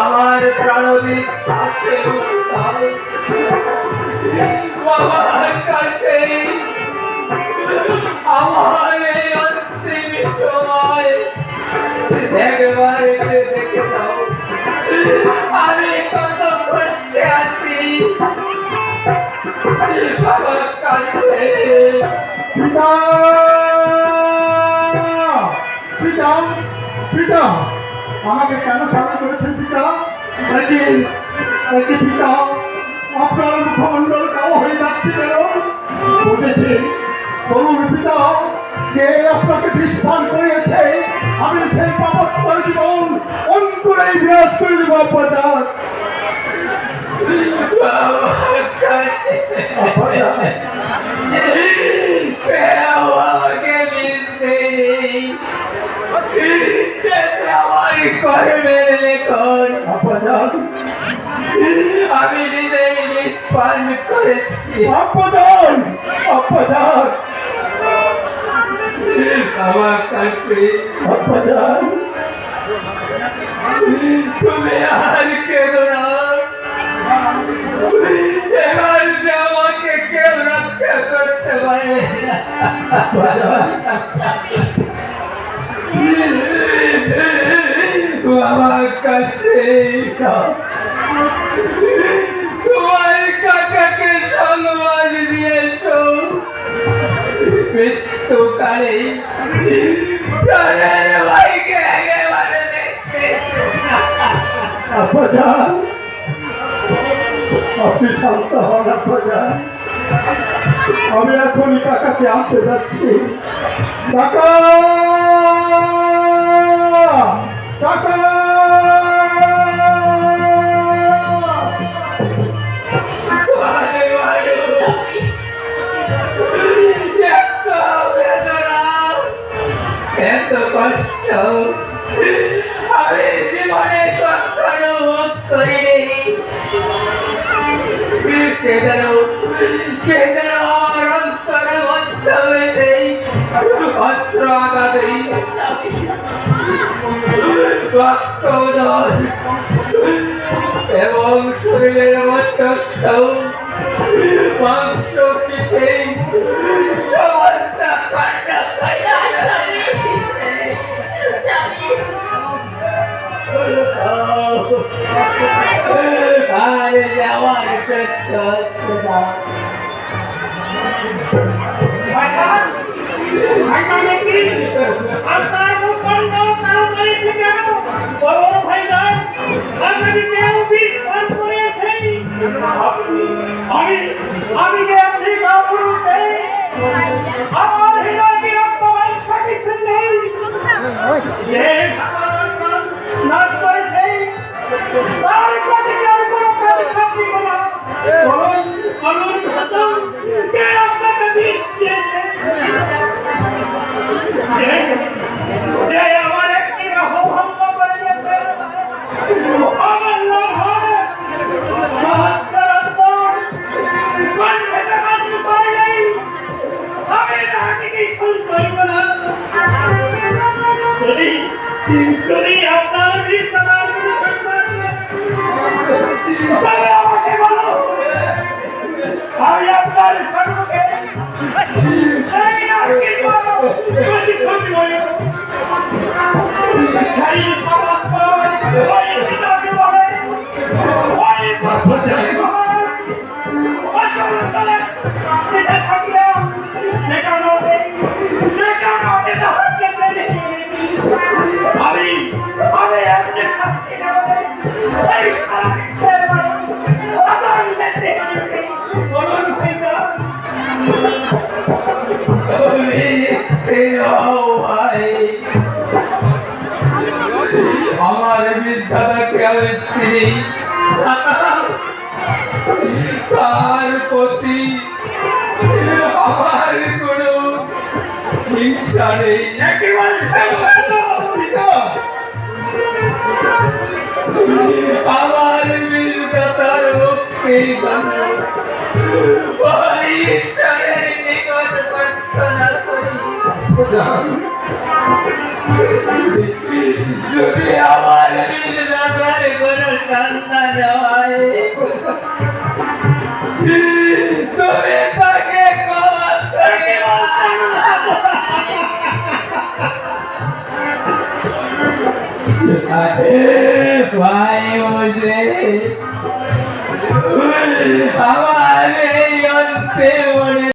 আমার প্রাণবিক কাছে বাবার কাছে আমার এই অন্তিম সময় একবার এসে দেখে দাও আমি কত কষ্টে আছি বাবার কাছে। পিতা পিতা পিতা আমাকে কেন সাথে করেছেন পিতা? নাকি নাকি পিতা আপনার মুখমণ্ডল কালো হয়ে যাচ্ছে কেন? বুঝেছি, বলুন পিতা, কে আপনাকে বিস্ফান করিয়েছে? আমি সেই পাপত্তর জীবন অঙ্কুরেই বিরাজ করে দেব আপনার। আমি নিজেই নিষ্পান করেছি আমার কাছে তুমি আর কেঁদো না, এবার যে আমাকে কেউ রক্ষা করতে পারে আমার কাছে তোমার কাকাকে সংবাদ দিয়েছো মৃত্যুকালে প্রাণের ভাইকে একেবারে দেখতে। আপনি শান্ত হন আব্বাজান, আমি এখনই কাকাকে আনতে যাচ্ছি। কাকা কাকা এত কষ্ট আমি জীবনে কখনো ভোগ করিনি। কেন আমার অন্তরের মাধ্যমে সেই অস্ত্র আঘাতেই রক্তদল এবং শরীরের মধ্যস্থ মাংস পিছে সমস্ত কাণ্ড আর যাওয়ার সত্য আমি যে আপনি আমার হৃদয় কি রক্ত মাংস কিছু নেই যে নাশ করেছে তার প্রতি আমি কোনো প্রতিশোধ নিব না। বলুন কে আপনাকে বিষ দিয়েছে? যে আমার একটি রাহ ভঙ্গ করে গেছে আমার নাম হয় আমি তাকে কিছু করব না। যদি আপনার বিস্তার তবে আমাকে বলো, আমি আপনার সম্মুখে আমার বিধাতাকে আমি চিনি, তার প্রতি আমার কোনো হিংসা নেই। আমার বিধাতার মুক্তি ঈশ্বরের নিকট প্রার্থনা করি, যদি আমার ভাই ওরে আমার এই অন্তের